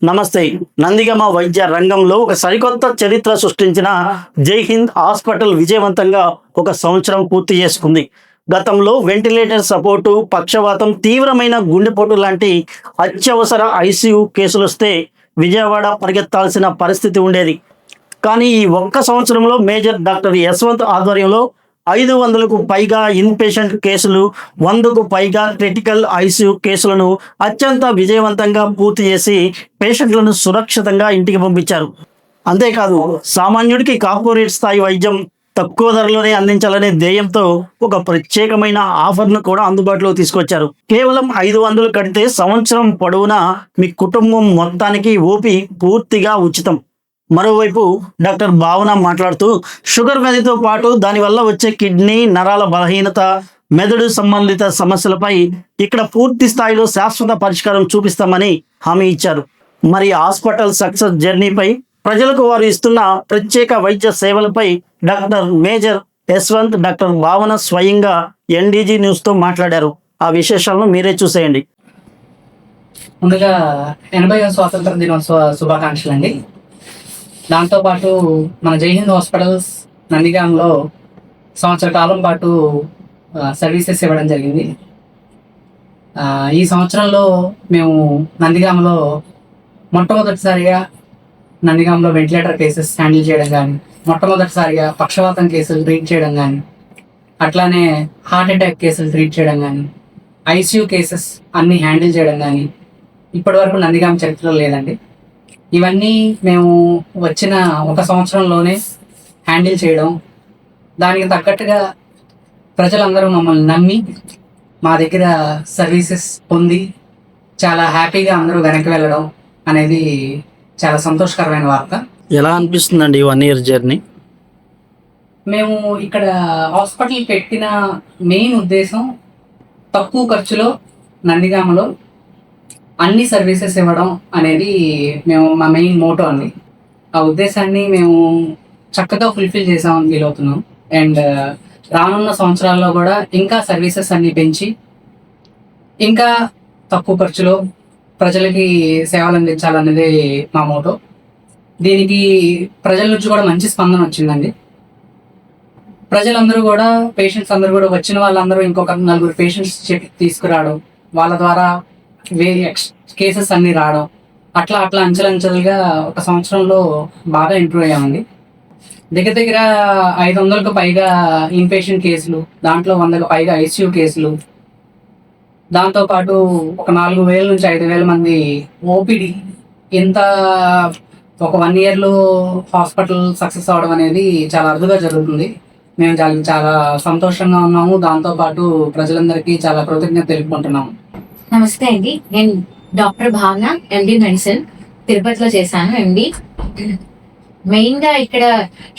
నమస్తే. నందిగామ వైద్య రంగంలో ఒక సరికొత్త చరిత్ర సృష్టించిన జై హింద్ హాస్పిటల్ విజయవంతంగా ఒక సంవత్సరం పూర్తి చేసుకుంది. గతంలో వెంటిలేటర్ సపోర్టు, పక్షవాతం, తీవ్రమైన గుండెపోటు లాంటి అత్యవసర ఐసీయూ కేసులు వస్తే విజయవాడ పరిగెత్తాల్సిన పరిస్థితి ఉండేది. కానీ ఈ ఒక్క సంవత్సరంలో మేజర్ డాక్టర్ యశ్వంత్ ఆధ్వర్యంలో 500కు పైగా ఇన్పేషెంట్ కేసులు, 100కు పైగా క్రిటికల్ ఐసీయూ కేసులను అత్యంత విజయవంతంగా పూర్తి చేసి పేషెంట్లను సురక్షితంగా ఇంటికి పంపించారు. అంతేకాదు, సామాన్యుడికి కార్పొరేట్ స్థాయి వైద్యం తక్కువ ధరలోనే అందించాలనే ధ్యేయంతో ఒక ప్రత్యేకమైన ఆఫర్ను కూడా అందుబాటులో తీసుకొచ్చారు. కేవలం 500 కడితే సంవత్సరం పొడవునా మీ కుటుంబం మొత్తానికి ఓపీ పూర్తిగా ఉచితం. మరోవైపు డాక్టర్ భావన మాట్లాడుతూ, షుగర్ వ్యాధితో పాటు దానివల్ల వచ్చే కిడ్నీ, నరాల బలహీనత, మెదడు సంబంధిత సమస్యలపై ఇక్కడ పూర్తి స్థాయిలో శాశ్వత పరిష్కారం చూపిస్తామని హామీ ఇచ్చారు. మరి హాస్పిటల్ సక్సెస్ జర్నీపై, ప్రజలకు వారు ఇస్తున్న ప్రత్యేక వైద్య సేవలపై డాక్టర్ మేజర్ యశ్వంత్, డాక్టర్ భావన స్వయంగా ఎన్డీజీ న్యూస్తో మాట్లాడారు. ఆ విశేషాలను మీరే చూసేయండి. ముందుగా 80వ స్వాతంత్ర దినోత్సవ శుభాకాంక్షలు అండి. దాంతోపాటు మన జై హింద్ హాస్పిటల్స్ నందిగాంలో సంవత్సర కాలం పాటు సర్వీసెస్ ఇవ్వడం జరిగింది. ఈ సంవత్సరంలో మేము నందిగాంలో మొట్టమొదటిసారిగా నందిగాంలో వెంటిలేటర్ కేసెస్ హ్యాండిల్ చేయడం కానీ, మొట్టమొదటిసారిగా పక్షవాతం కేసులు ట్రీట్ చేయడం కానీ, అట్లానే హార్ట్ అటాక్ కేసులు ట్రీట్ చేయడం కానీ, ఐసీయూ కేసెస్ అన్నీ హ్యాండిల్ చేయడం కానీ ఇప్పటివరకు నందిగాం చరిత్రలో లేదండి. ఇవన్నీ మేము వచ్చిన ఒక సంవత్సరంలోనే హ్యాండిల్ చేయడం, దానికి తగ్గట్టుగా ప్రజలందరూ మమ్మల్ని నమ్మి మా దగ్గర సర్వీసెస్ పొంది చాలా హ్యాపీగా అందరూ వెనక్కి వెళ్ళడం అనేది చాలా సంతోషకరమైన వార్త. ఎలా అనిపిస్తుందండి 1 year జర్నీ? మేము ఇక్కడ హాస్పిటల్ పెట్టిన మెయిన్ ఉద్దేశం తక్కువ ఖర్చులో నందిగామలో అన్ని సర్వీసెస్ ఇవ్వడం అనేది మా మెయిన్ మోటో అండి. ఆ ఉద్దేశాన్ని మేము చక్కగా ఫుల్ఫిల్ చేసామని ఫీల్ అవుతున్నాం. అండ్ రానున్న సంవత్సరాల్లో కూడా ఇంకా సర్వీసెస్ అన్ని పెంచి ఇంకా తక్కువ ఖర్చులో ప్రజలకి సేవలు అందించాలనేది మా మోటో. దీనికి ప్రజల నుంచి కూడా మంచి స్పందన వచ్చిందండి. ప్రజలందరూ కూడా, పేషెంట్స్ అందరూ కూడా, వచ్చిన వాళ్ళందరూ ఇంకొక 4 పేషెంట్స్ తీసుకురావడం, వాళ్ళ ద్వారా వేరే కేసెస్ అన్ని రావడం, అట్లా అంచెలంచెలుగా ఒక సంవత్సరంలో బాగా ఇంప్రూవ్ అయ్యామండి. దగ్గర 500కు పైగా ఇన్పేషెంట్ కేసులు, దాంట్లో 100కు పైగా ఐసీయూ కేసులు, దాంతోపాటు ఒక 4,000 నుంచి 5,000 మంది ఓపీడీ. ఇంత ఒక 1 yearలో హాస్పిటల్ సక్సెస్ అవడం అనేది చాలా అరుదుగా జరుగుతుంది. మేము చాలా సంతోషంగా ఉన్నాము. దాంతోపాటు ప్రజలందరికీ చాలా కృతజ్ఞత తెలుపుకుంటున్నాము. నమస్తే అండి, నేను డాక్టర్ భావన, ఎండి మెడిసిన్, తిరుపతిలో చేశాను ఎండి. మెయిన్గా ఇక్కడ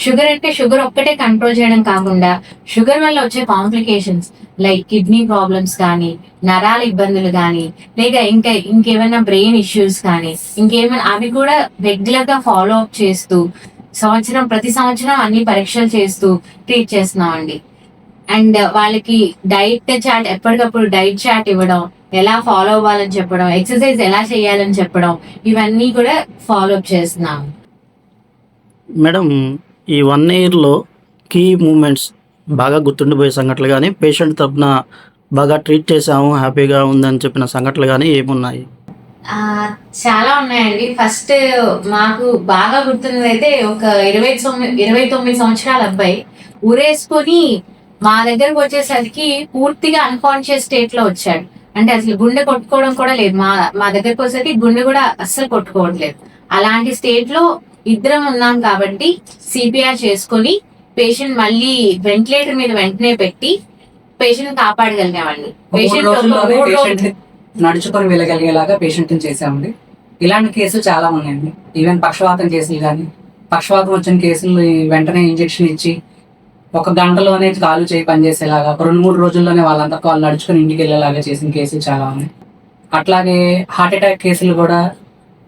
షుగర్ అంటే షుగర్ ఒక్కటే కంట్రోల్ చేయడం కాకుండా, షుగర్ వల్ల వచ్చే కాంప్లికేషన్స్ లైక్ కిడ్నీ ప్రాబ్లమ్స్ కానీ, నరాల ఇబ్బందులు కానీ, లేక ఇంకేమైనా బ్రెయిన్ ఇష్యూస్ కానీ, ఇంకేమైనా అవి కూడా రెగ్యులర్గా ఫాలో అప్ చేస్తూ ప్రతి సంవత్సరం అన్ని పరీక్షలు చేస్తూ ట్రీట్ చేస్తున్నాం అండి. అండ్ వాళ్ళకి డైట్ చార్ట్, ఎప్పటికప్పుడు డైట్ చార్ట్ ఇవ్వడం, ఎలా ఫాలో అవ్వాలని చెప్పడం, ఎక్సర్సైజ్ ఎలా చేయాలని చెప్పడం, ఇవన్నీ కూడా ఫాలో అప్ చేస్తున్నాం. మేడం, ఈ 1 yearలో కీ మూమెంట్స్, బాగా గుర్తుండిపోయే సంఘటనలు కానీ, పేషెంట్ తరపున బాగా ట్రీట్ చేసాము, హ్యాపీగా ఉందని చెప్పిన సంఘటనలు కానీ ఏమున్నాయి? చాలా ఉన్నాయండి. ఫస్ట్ మాకు బాగా గుర్తున్నది అయితే, ఒక 29 సంవత్సరాల అబ్బాయి ఊరేసుకొని మా దగ్గరకు వచ్చేసరికి పూర్తిగా అన్కాన్షియస్ స్టేట్ లో వచ్చాడు. అంటే అసలు గుండె కొట్టుకోవడం కూడా లేదు. మా దగ్గరకు వచ్చేసరికి గుండె కూడా అస్సలు కొట్టుకోవట్లేదు. అలాంటి స్టేట్ లో ఇద్దరం ఉన్నాం కాబట్టి సిపిఆర్ చేసుకొని పేషెంట్ మళ్ళీ వెంటిలేటర్ మీద వెంటనే పెట్టి పేషెంట్ కాపాడగలిగామండి. పేషెంట్ నడుచుకొని వెళ్ళగలిగేలాగా పేషెంట్ చేసామండి. ఇలాంటి కేసులు చాలా ఉన్నాయండి. ఈవెన్ పక్షవాతం కేసులు కానీ, పక్షవాతం వచ్చిన కేసులు వెంటనే ఇంజెక్షన్ ఇచ్చి 1 గంటలోనే కాలు చేయి పనిచేసేలాగా, 2-3 రోజుల్లోనే వాళ్ళంతా వాళ్ళు నడుచుకొని ఇంటికి వెళ్ళేలాగా చేసిన కేసులు చాలా ఉన్నాయి. అట్లాగే హార్ట్ అటాక్ కేసులు కూడా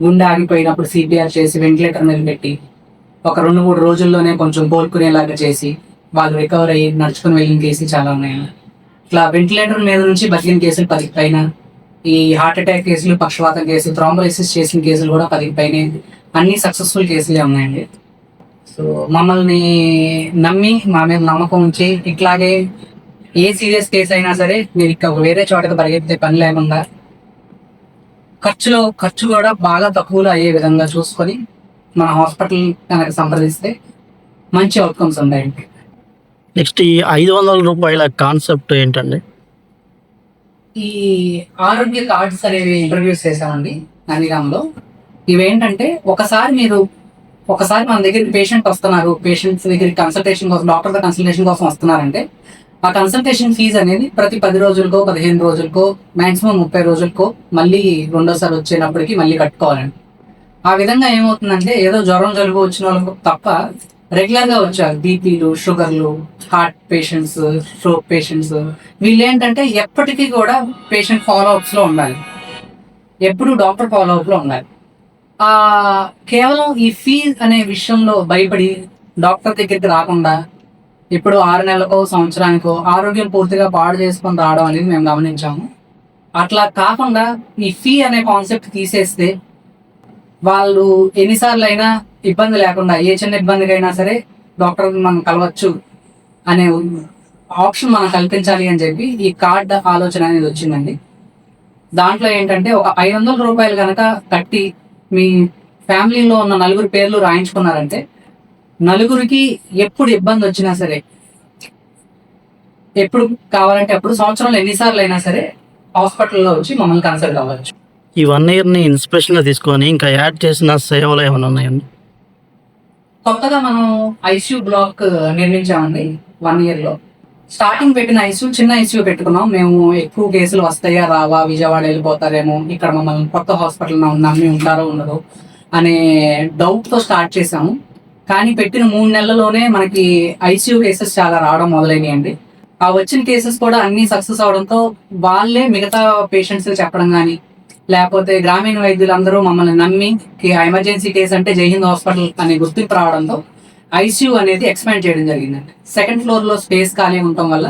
గుండె ఆగిపోయినప్పుడు సిపిఆర్ చేసి వెంటిలేటర్ మీద పెట్టి ఒక 2-3 రోజుల్లోనే కొంచెం కోలుకునేలాగా చేసి వాళ్ళు రికవర్ అయ్యి నడుచుకొని వెళ్ళిన కేసులు చాలా ఉన్నాయండి. ఇట్లా వెంటిలేటర్ మీద నుంచి బతికిన కేసులు 10 పైన, ఈ హార్ట్ అటాక్ కేసులు, పక్షవాతం కేసులు, థ్రాంబోలైసిస్ చేసిన కేసులు కూడా 10కి పైనే అన్ని సక్సెస్ఫుల్ కేసులే ఉన్నాయండి. సో మమ్మల్ని నమ్మి మా మీద నమ్మకం ఉంచి ఇట్లాగే ఏ సీరియస్ కేసు అయినా సరే మీరు ఇక్కడ వేరే చోటకి పరిగెత్తే పని లేకుండా ఖర్చు కూడా బాగా తక్కువలో అయ్యే విధంగా చూసుకొని మన హాస్పిటల్ కనుక సంప్రదిస్తే మంచి అవుట్కమ్స్ ఉంటాయండి. నెక్స్ట్ ఈ 500 రూపాయల కాన్సెప్ట్ ఏంటండి? ఈ ఆరోగ్య కార్డ్స్ అనేవి ఇంట్రడ్యూస్ చేశామండి నందిగాంలో. ఇవేంటంటే ఒకసారి మన దగ్గరికి పేషెంట్ వస్తున్నారు, పేషెంట్స్ దగ్గరికి కన్సల్టేషన్ కోసం, డాక్టర్ కన్సల్టేషన్ కోసం వస్తున్నారంటే ఆ కన్సల్టేషన్ ఫీజు అనేది ప్రతి 10 రోజులకో 15 రోజులకో మాక్సిమం 30 రోజులకో మళ్ళీ రెండోసారి వచ్చేటప్పటికి మళ్ళీ కట్టుకోవాలండి. ఆ విధంగా ఏమవుతుందంటే ఏదో జ్వరం జలుబు వచ్చిన వాళ్ళకు తప్ప రెగ్యులర్ గా వచ్చారు బీపీలు, షుగర్లు, హార్ట్ పేషెంట్స్, స్ట్రోక్ పేషెంట్స్, వీళ్ళు ఏంటంటే ఎప్పటికీ కూడా పేషెంట్ ఫాలో అప్స్ లో ఉండాలి, ఎప్పుడు డాక్టర్ ఫాలో అప్ లో ఉండాలి. కేవలం ఈ ఫీజ్ అనే విషయంలో భయపడి డాక్టర్ దగ్గరికి రాకుండా ఇప్పుడు 6 నెలలకో సంవత్సరానికో ఆరోగ్యం పూర్తిగా పాడు చేసుకొని రావడం అనేది మేము గమనించాము. అట్లా కాకుండా ఈ ఫీ అనే కాన్సెప్ట్ తీసేస్తే వాళ్ళు ఎన్నిసార్లు అయినా ఇబ్బంది లేకుండా ఏ చిన్న ఇబ్బందికైనా సరే డాక్టర్ మనం కలవచ్చు అనే ఆప్షన్ మనం కల్పించాలి అని చెప్పి ఈ కార్డ్ ఆలోచన అనేది వచ్చిందండి. దాంట్లో ఏంటంటే ఒక 500 రూపాయలు కనుక కట్టి మీ ఫ్యామిలీలో ఉన్న 4 పేర్లు రాయించుకున్నారంటే నలుగురికి ఎప్పుడు ఇబ్బంది వచ్చినా సరే, ఎప్పుడు కావాలంటే అప్పుడు సంవత్సరంలో ఎన్నిసార్లు అయినా సరే హాస్పిటల్లో వచ్చి మమ్మల్ని కన్సల్ట్ అవ్వచ్చు. ఈ 1 ఇయర్ని ఇన్స్పిరేషన్గా తీసుకొని ఇంకా యాడ్ చేసిన సేవలు ఏమైనా ఉన్నాయండి? కొత్తగా మనం ఐసీయూ బ్లాక్ నిర్మించామండి 1 ఇయర్లో. స్టార్టింగ్ పెట్టిన ఐసీయూ చిన్న ఐసీయూ పెట్టుకున్నాం. మేము ఎక్కువ కేసులు వస్తాయా రావా, విజయవాడ వెళ్ళిపోతారేమో, ఇక్కడ మమ్మల్ని కొత్త హాస్పిటల్ నమ్మి ఉంటారో ఉండదో అనే డౌట్తో స్టార్ట్ చేసాము. కానీ పెట్టిన 3 నెలల్లోనే మనకి ఐసీయూ కేసెస్ చాలా రావడం మొదలైనాయండి. ఆ వచ్చిన కేసెస్ కూడా అన్ని సక్సెస్ అవడంతో వాళ్ళే మిగతా పేషెంట్స్ చెప్పడం కానీ, లేకపోతే గ్రామీణ వైద్యులందరూ మమ్మల్ని నమ్మి ఎమర్జెన్సీ కేసు అంటే జైహింద్ హాస్పిటల్ అనే గుర్తింపు రావడంతో ఐసీయూ అనేది ఎక్స్పాండ్ చేయడం జరిగిందండి. 2nd ఫ్లోర్ లో స్పేస్ ఖాళీ ఉండటం వల్ల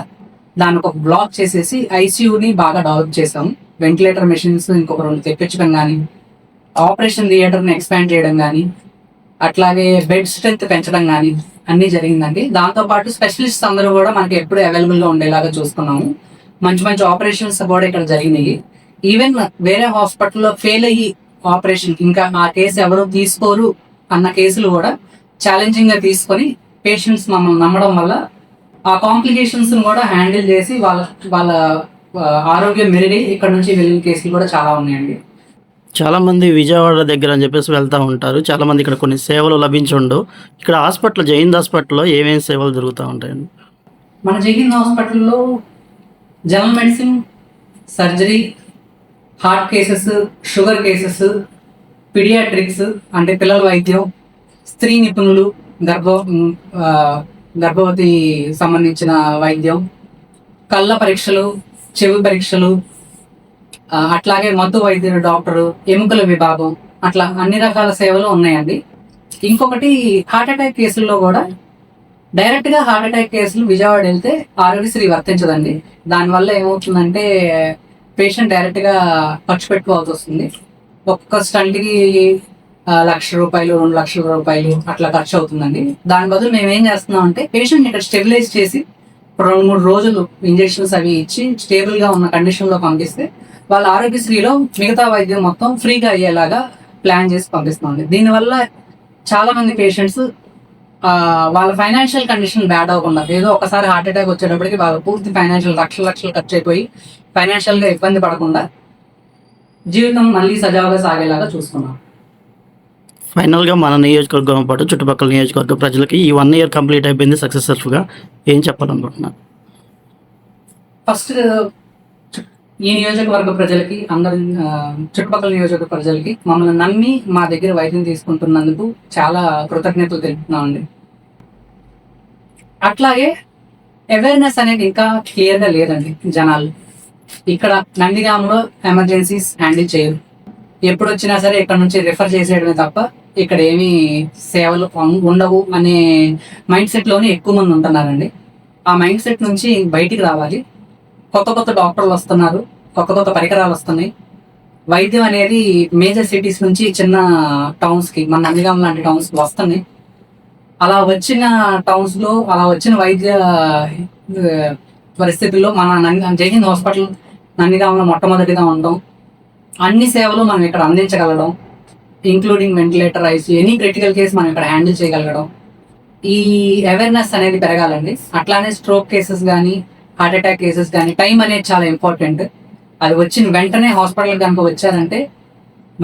దానికి ఒక బ్లాక్ చేసేసి ఐసీయూని బాగా డెవలప్ చేసాము. వెంటిలేటర్ మెషిన్స్ ఇంకొక 2 తెప్పించడం కానీ, ఆపరేషన్ థియేటర్ని ఎక్స్పాండ్ చేయడం కానీ, అట్లాగే బెడ్ స్ట్రెంత్ పెంచడం కానీ అన్నీ జరిగిందండి. దాంతోపాటు స్పెషలిస్ట్ అందరూ కూడా మనకి ఎప్పుడు అవైలబుల్గా ఉండేలాగా చూసుకున్నాము. మంచి మంచి ఆపరేషన్స్ కూడా ఇక్కడ జరిగినాయి. ఈవెన్ వేరే హాస్పిటల్లో ఫెయిల్ అయ్యి ఆపరేషన్ ఇంకా ఆ కేసు ఎవరు తీసుకోరు అన్న కేసులు కూడా ఛాలెంజింగ్ గా తీసుకొని పేషెంట్స్ మమ్మల్ని నమ్మడం వల్ల ఆ కాంప్లికేషన్స్ కూడా హ్యాండిల్ చేసి వాళ్ళ ఆరోగ్యం మెరుగై ఇక్కడ నుంచి వెళ్ళిన కేసులు కూడా చాలా ఉన్నాయండి. చాలా మంది విజయవాడ దగ్గర అని చెప్పేసి వెళ్తూ ఉంటారు. చాలా మంది ఇక్కడ కొన్ని సేవలు లభించుండు. ఇక్కడ హాస్పిటల్ జైహింద్ హాస్పిటల్లో ఏమేమి సేవలు జరుగుతూ ఉంటాయండి? మన జైహింద్ హాస్పిటల్లో general medicine, surgery, heart cases, sugar cases, paediatrics అంటే పిల్లల వైద్యం, స్త్రీ నిపుణులు, గర్భవతి సంబంధించిన వైద్యం, కళ్ళ పరీక్షలు, చెవి పరీక్షలు, అట్లాగే మత్తు వైద్యులు, డాక్టరు, ఎముకల విభాగం, అట్లా అన్ని రకాల సేవలు ఉన్నాయండి. ఇంకొకటి హార్ట్ అటాక్ కేసుల్లో కూడా డైరెక్ట్ గా హార్ట్ అటాక్ కేసులు విజయవాడ వెళ్తే ఆరోగ్యశ్రీ వర్తించదండి. దానివల్ల ఏమవుతుందంటే పేషెంట్ డైరెక్ట్ గా ఖర్చు పెట్టుకోవాల్సి వస్తుంది. ఒక్కొక్క స్టంట్కి 1,00,000 రూపాయలు, 2,00,000 రూపాయలు అట్లా ఖర్చు అవుతుందండి. దాని బదులు మేము ఏం చేస్తున్నాం అంటే పేషెంట్ ఇక్కడ స్టెబిలైజ్ చేసి 2-3 రోజులు ఇంజెక్షన్స్ అవి ఇచ్చి స్టేబుల్ గా ఉన్న కండిషన్ లో పంపిస్తే వాళ్ళ ఆరోగ్యశ్రీలో మిగతా వైద్యం మొత్తం ఫ్రీగా అయ్యేలాగా ప్లాన్ చేసి పంపిస్తుంది. దీనివల్ల చాలా మంది పేషెంట్స్ వాళ్ళ ఫైనాన్షియల్ కండిషన్ బ్యాడ్ అవ్వకుండా, ఏదో ఒకసారి హార్ట్ అటాక్ వచ్చేటప్పటికి వాళ్ళ పూర్తి ఫైనాన్షియల్ లక్షలు ఖర్చు అయిపోయి ఫైనాన్షియల్ గా ఇబ్బంది పడకుండా జీవితం మళ్ళీ సజావుగా సాగేలాగా చూసుకున్నాం. ఫైనల్గా మన నియోజకవర్గం పాటు చుట్టుపక్కల నియోజకవర్గ ప్రజలకి ఈ 1 ఇయర్ కంప్లీట్ అయిపోయింది సక్సెస్ఫుల్గా, ఏం చెప్పాలనుకుంటున్నాను? ఫస్ట్ ఈ నియోజకవర్గ ప్రజలకి, అందరి చుట్టుపక్కల నియోజకవర్గ ప్రజలకి మమ్మల్ని నమ్మి మా దగ్గర వైద్యం తీసుకుంటున్నందుకు చాలా కృతజ్ఞతలు తెలుపుతున్నామండి. అట్లాగే అవేర్నెస్ అనేది ఇంకా క్లియర్గా లేదండి. జనాలు ఇక్కడ నందిగాంలో ఎమర్జెన్సీస్ హ్యాండిల్ చేయరు. ఎప్పుడు వచ్చినా సరే ఇక్కడ నుంచి రిఫర్ చేసేయడమే తప్ప ఇక్కడ ఏమీ సేవలు ఉండవు అనే మైండ్ సెట్లోనే ఎక్కువ మంది ఉంటున్నారండి. ఆ మైండ్ సెట్ నుంచి బయటికి రావాలి. కొత్త డాక్టర్లు వస్తున్నారు, కొత్త పరికరాలు వస్తున్నాయి. వైద్యం అనేది మేజర్ సిటీస్ నుంచి చిన్న టౌన్స్కి, మన నందిగాం లాంటి టౌన్స్కి వస్తున్నాయి. అలా వచ్చిన టౌన్స్లో అలా వచ్చిన వైద్య పరిస్థితుల్లో మన జైహింద్ హాస్పిటల్ నందిగాంలో మొట్టమొదటిగా ఉండడం, అన్ని సేవలు మనం ఇక్కడ అందించగలడం, including ventilator, ICU, any critical case మనం ఇక్కడ హ్యాండిల్ చేయగలగడం, ఈ అవేర్నెస్ అనేది పెరగాలండి. అట్లానే స్ట్రోక్ కేసెస్ కానీ, హార్ట్ అటాక్ కేసెస్ కానీ టైం అనేది చాలా ఇంపార్టెంట్. అది వచ్చిన వెంటనే హాస్పిటల్ కనుక వచ్చారంటే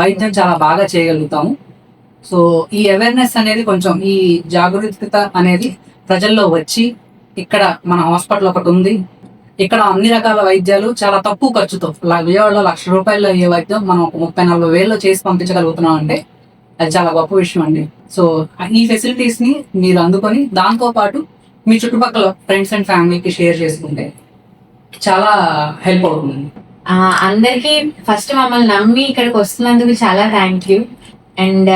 వైద్యం చాలా బాగా చేయగలుగుతాము. సో ఈ అవేర్నెస్ అనేది కొంచెం, ఈ జాగరూకత అనేది ప్రజల్లో వచ్చి, ఇక్కడ మన హాస్పిటల్ ఒకటి ఉంది, ఇక్కడ అన్ని రకాల వైద్యాలు చాలా తక్కువ ఖర్చుతో, విజయవాడలో ₹1,00,000 అయ్యే వైద్యం మనం ఒక 30,000-40,000 చేసి పంపించగలుగుతున్నాం అంటే అది చాలా గొప్ప విషయం అండి. సో ఈ ఫెసిలిటీస్ ని మీరు అందుకొని దాంతో పాటు మీ చుట్టుపక్కల ఫ్రెండ్స్ అండ్ ఫ్యామిలీకి షేర్ చేసుకుంటే చాలా హెల్ప్ అవుతుంది. అందరికీ ఫస్ట్ మమ్మల్ని నమ్మి ఇక్కడికి వస్తున్నందుకు చాలా థ్యాంక్ యూ. అండ్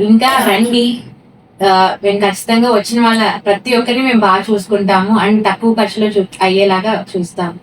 ఇంకా రండి, మేము ఖచ్చితంగా వచ్చిన వాళ్ళ ప్రతి ఒక్కరిని మేము బాగా చూసుకుంటాము అండ్ తక్కువ ఖర్చులో అయ్యేలాగా చూస్తాము.